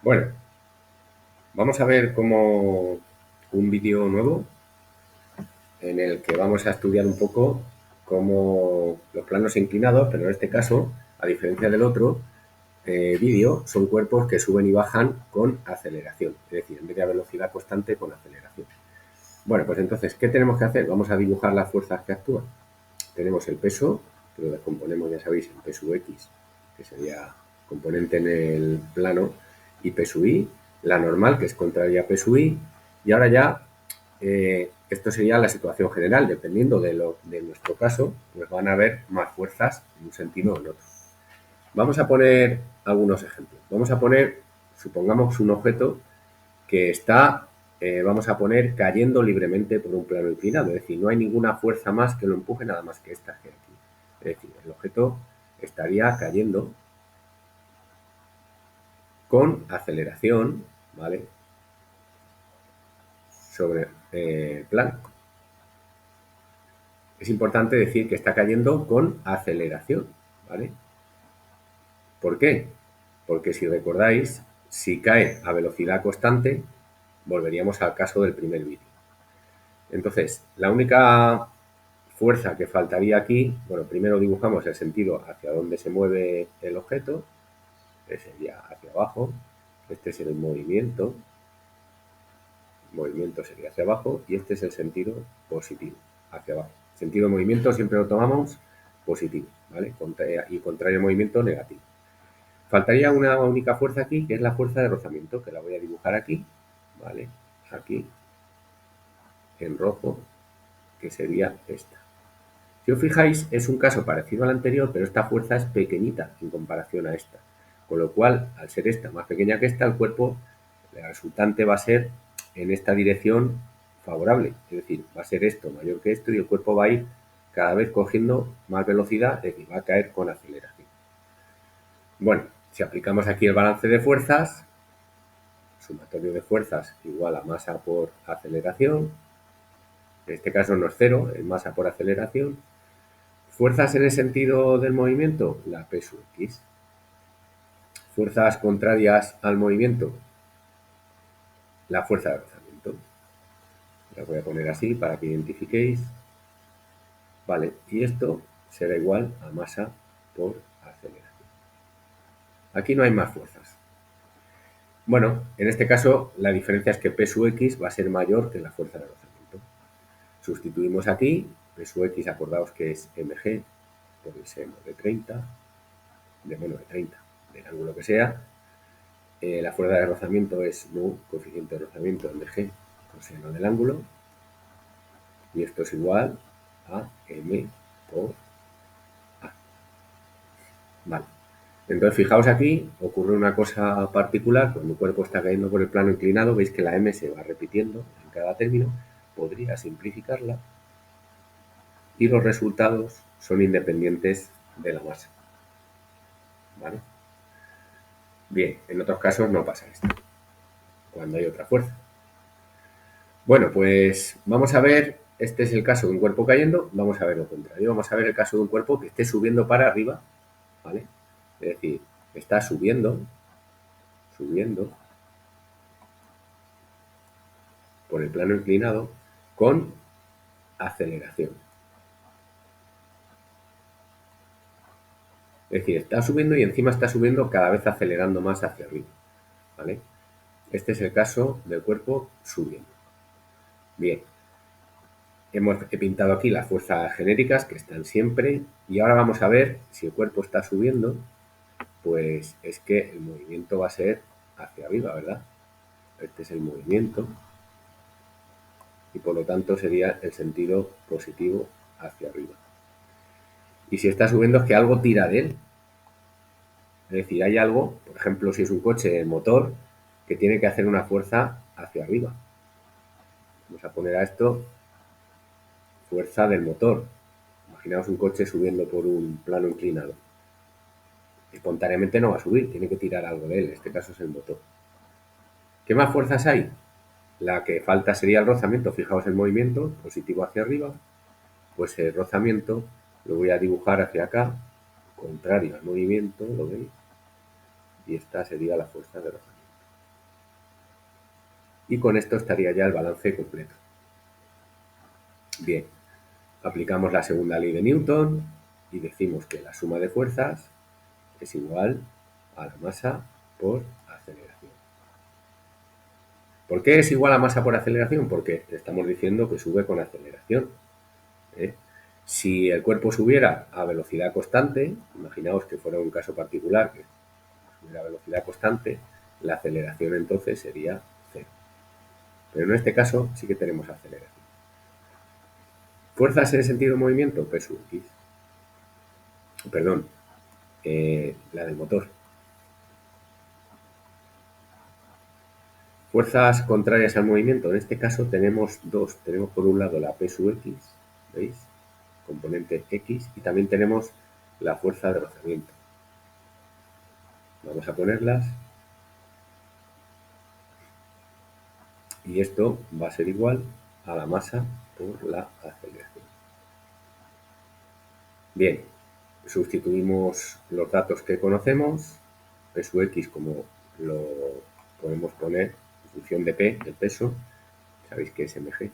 Bueno, vamos a ver cómo un vídeo nuevo en el que vamos a estudiar un poco cómo los planos inclinados, pero en este caso, a diferencia del otro vídeo, son cuerpos que suben y bajan con aceleración, es decir, en vez de a velocidad constante, con aceleración. Bueno, pues entonces, ¿qué tenemos que hacer? Vamos a dibujar las fuerzas que actúan. Tenemos el peso, que lo descomponemos, ya sabéis, en P sub X, que sería componente en el plano, y P sub Y, la normal, que es contraria a P sub Y, y ahora ya, esto sería la situación general, dependiendo de nuestro caso, pues van a haber más fuerzas en un sentido o en otro. Vamos a poner algunos ejemplos. Vamos a poner, supongamos, un objeto que está, vamos a poner, cayendo libremente por un plano inclinado. Es decir, no hay ninguna fuerza más que lo empuje, nada más que esta que aquí. Es decir, el objeto estaría cayendo con aceleración, ¿vale? Sobre el plano. Es importante decir que está cayendo con aceleración, ¿vale? ¿Por qué? Porque si recordáis, si cae a velocidad constante, volveríamos al caso del primer vídeo. Entonces, la única fuerza que faltaría aquí, bueno, primero dibujamos el sentido hacia donde se mueve el objeto, que sería hacia abajo, este es el movimiento sería hacia abajo, y este es el sentido positivo, hacia abajo. Sentido de movimiento siempre lo tomamos positivo, ¿vale? Y contrario movimiento negativo. Faltaría una única fuerza aquí, que es la fuerza de rozamiento, que la voy a dibujar aquí, ¿vale? Aquí, en rojo, que sería esta. Si os fijáis, es un caso parecido al anterior, pero esta fuerza es pequeñita en comparación a esta. Con lo cual, al ser esta más pequeña que esta, el cuerpo, la resultante va a ser en esta dirección favorable. Es decir, va a ser esto mayor que esto y el cuerpo va a ir cada vez cogiendo más velocidad, es decir, va a caer con aceleración. Bueno, si aplicamos aquí el balance de fuerzas, sumatorio de fuerzas igual a masa por aceleración, en este caso no es cero, es masa por aceleración. Fuerzas en el sentido del movimiento, la P sub X. Fuerzas contrarias al movimiento, la fuerza de rozamiento. La voy a poner así para que identifiquéis. Vale, y esto será igual a masa por aceleración. Aquí no hay más fuerzas. Bueno, en este caso la diferencia es que P sub X va a ser mayor que la fuerza de rozamiento. Sustituimos aquí, P sub X, acordaos que es mg por el seno de 30, de menos de 30, del ángulo que sea. La fuerza de rozamiento es mu, coeficiente de rozamiento mg, coseno del ángulo, y esto es igual a m por a. Vale. Entonces, fijaos aquí, ocurre una cosa particular, cuando el cuerpo está cayendo por el plano inclinado, veis que la m se va repitiendo en cada término, podría simplificarla, y los resultados son independientes de la masa. ¿Vale? Bien, en otros casos no pasa esto, cuando hay otra fuerza. Bueno, pues vamos a ver, este es el caso de un cuerpo cayendo, vamos a ver lo contrario, vamos a ver el caso de un cuerpo que esté subiendo para arriba, ¿vale? Es decir, está subiendo por el plano inclinado con aceleración. Es decir, está subiendo y encima está subiendo cada vez acelerando más hacia arriba, ¿vale? Este es el caso del cuerpo subiendo. Bien, he pintado aquí las fuerzas genéricas que están siempre, y ahora vamos a ver si el cuerpo está subiendo, pues es que el movimiento va a ser hacia arriba, ¿verdad? Este es el movimiento y por lo tanto sería el sentido positivo hacia arriba. Y si está subiendo es que algo tira de él. Es decir, hay algo, por ejemplo, si es un coche, el motor, que tiene que hacer una fuerza hacia arriba. Vamos a poner a esto fuerza del motor. Imaginaos un coche subiendo por un plano inclinado. Espontáneamente no va a subir, tiene que tirar algo de él, en este caso es el motor. ¿Qué más fuerzas hay? La que falta sería el rozamiento. Fijaos el movimiento, positivo hacia arriba, pues el rozamiento lo voy a dibujar hacia acá, contrario al movimiento, ¿lo veis? Y esta sería la fuerza de rozamiento. Y con esto estaría ya el balance completo. Bien, aplicamos la segunda ley de Newton y decimos que la suma de fuerzas es igual a la masa por aceleración. ¿Por qué es igual a masa por aceleración? Porque estamos diciendo que sube con aceleración. ¿eh? Si el cuerpo subiera a velocidad constante, imaginaos que fuera un caso particular que subiera a velocidad constante, la aceleración entonces sería cero. Pero en este caso sí que tenemos aceleración. Fuerzas en sentido de movimiento, P sub X. Perdón, la del motor. Fuerzas contrarias al movimiento, en este caso tenemos dos. Tenemos por un lado la P sub X, ¿veis? Componente X, y también tenemos la fuerza de rozamiento. Vamos a ponerlas. Y esto va a ser igual a la masa por la aceleración. Bien, sustituimos los datos que conocemos. P sub X, como lo podemos poner en función de P, el peso, sabéis que es mg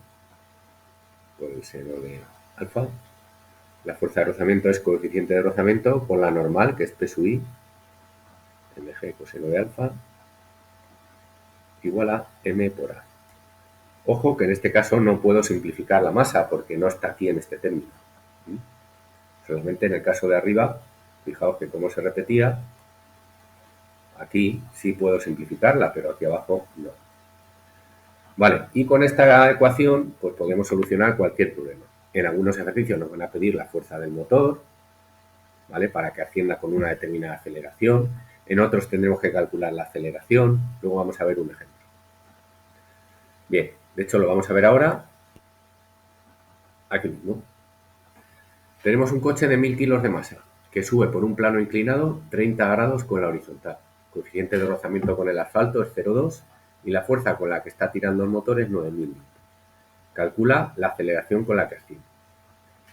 por el seno de alfa. La fuerza de rozamiento es coeficiente de rozamiento por la normal, que es P sub I, mg coseno de alfa, igual a m por a. Ojo que en este caso no puedo simplificar la masa porque no está aquí en este término. Solamente en el caso de arriba, fijaos que como se repetía, aquí sí puedo simplificarla, pero aquí abajo no. Vale, y con esta ecuación pues podemos solucionar cualquier problema. En algunos ejercicios nos van a pedir la fuerza del motor, ¿vale? Para que ascienda con una determinada aceleración. En otros tendremos que calcular la aceleración. Luego vamos a ver un ejemplo. Bien, de hecho lo vamos a ver ahora aquí mismo. Tenemos un coche de 1000 kilos de masa que sube por un plano inclinado 30 grados con la horizontal. El coeficiente de rozamiento con el asfalto es 0,2 y la fuerza con la que está tirando el motor es 9000 N. Calcula la aceleración con la que asciende.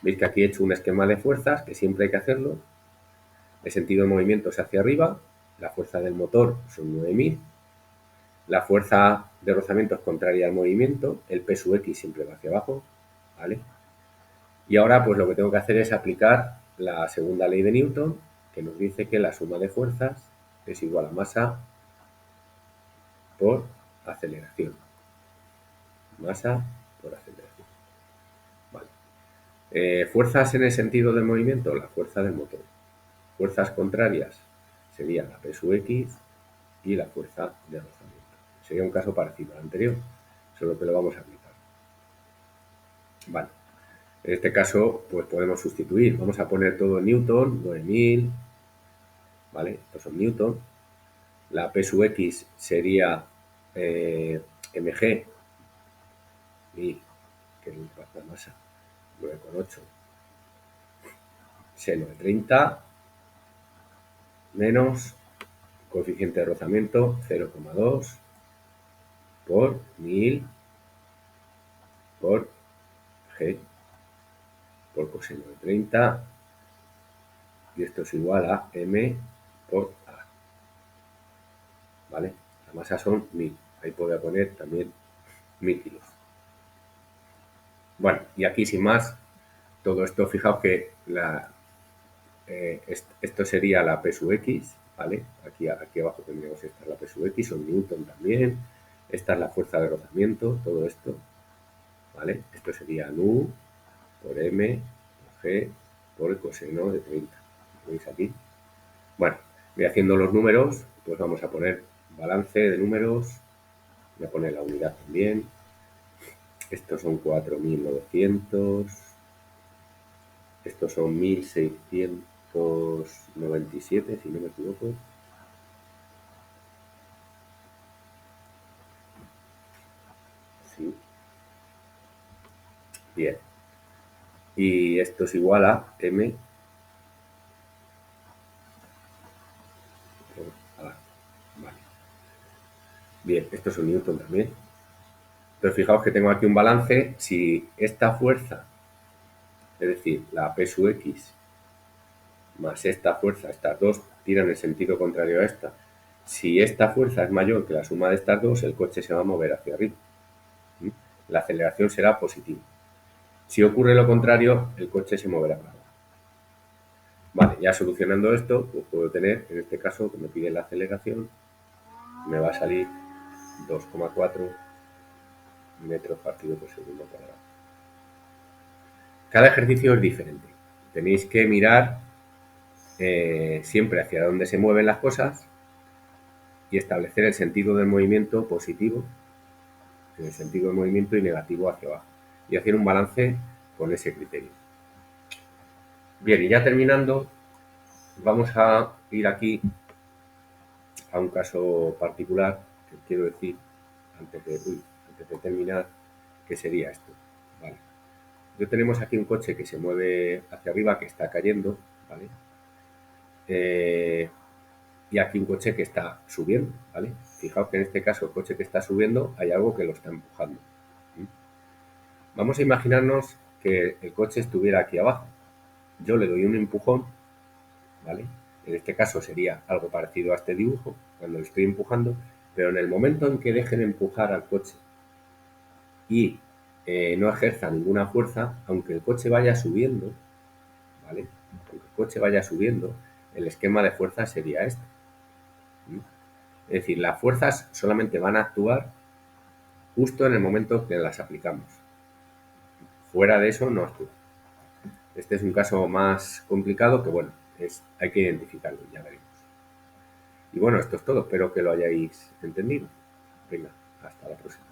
Veis que aquí he hecho un esquema de fuerzas, que siempre hay que hacerlo. El sentido de movimiento es hacia arriba, la fuerza del motor son 9000, la fuerza de rozamiento es contraria al movimiento, el P sub X siempre va hacia abajo, ¿vale? Y ahora pues lo que tengo que hacer es aplicar la segunda ley de Newton, que nos dice que la suma de fuerzas es igual a masa por aceleración. Masa por aceleración. Vale. Fuerzas en el sentido del movimiento, la fuerza del motor. Fuerzas contrarias sería la P sub X y la fuerza de rozamiento. Sería un caso parecido al anterior, solo que lo vamos a aplicar. Vale. En este caso, pues podemos sustituir. Vamos a poner todo en Newton, 9000, ¿vale? Estos son Newton. La P sub X sería mg, y que es la masa, 9,8, seno de 30, menos coeficiente de rozamiento, 0,2, por 1000, por g, por coseno de 30, y esto es igual a m por a. ¿Vale? La masa son 1000. Ahí podría poner también 1000 kilos. Bueno, y aquí sin más, todo esto, fijaos que esto sería la P sub X, ¿vale? Aquí abajo tendríamos esta la P sub X, son Newton también. Esta es la fuerza de rozamiento, todo esto, ¿vale? Esto sería nu por m por g por el coseno de 30. ¿Lo veis aquí? Bueno, voy haciendo los números, pues vamos a poner balance de números, voy a poner la unidad también. Estos son 4900, estos son 1697, si no me equivoco. Sí. Bien. Y esto es igual a m por a. Vale. Bien, estos son Newton también. Entonces fijaos que tengo aquí un balance. Si esta fuerza, es decir, la P sub X más esta fuerza, estas dos tiran en sentido contrario a esta. Si esta fuerza es mayor que la suma de estas dos, el coche se va a mover hacia arriba. ¿Mm? La aceleración será positiva. Si ocurre lo contrario, el coche se moverá para abajo. Vale, ya solucionando esto, pues puedo tener, en este caso, que me pide la aceleración, me va a salir 2,4 metros partido por segundo cuadrado. Cada ejercicio es diferente. Tenéis que mirar siempre hacia dónde se mueven las cosas y establecer el sentido del movimiento positivo, en el sentido del movimiento, y negativo hacia abajo. Y hacer un balance con ese criterio. Bien, y ya terminando, vamos a ir aquí a un caso particular que quiero decir antes de terminar, que sería esto. Vale. Yo tenemos aquí un coche que se mueve hacia arriba, que está cayendo, ¿vale? Y aquí un coche que está subiendo, ¿vale? Fijaos que en este caso el coche que está subiendo hay algo que lo está empujando. Vamos a imaginarnos que el coche estuviera aquí abajo. Yo le doy un empujón, ¿vale? En este caso sería algo parecido a este dibujo, cuando le estoy empujando, pero en el momento en que dejen empujar al coche y no ejerza ninguna fuerza, aunque el coche vaya subiendo, ¿vale? Aunque el coche vaya subiendo, el esquema de fuerza sería este. Es decir, las fuerzas solamente van a actuar justo en el momento que las aplicamos. Fuera de eso no actúa. Este es un caso más complicado que, bueno, hay que identificarlo, ya veremos. Y bueno, esto es todo. Espero que lo hayáis entendido. Venga, hasta la próxima.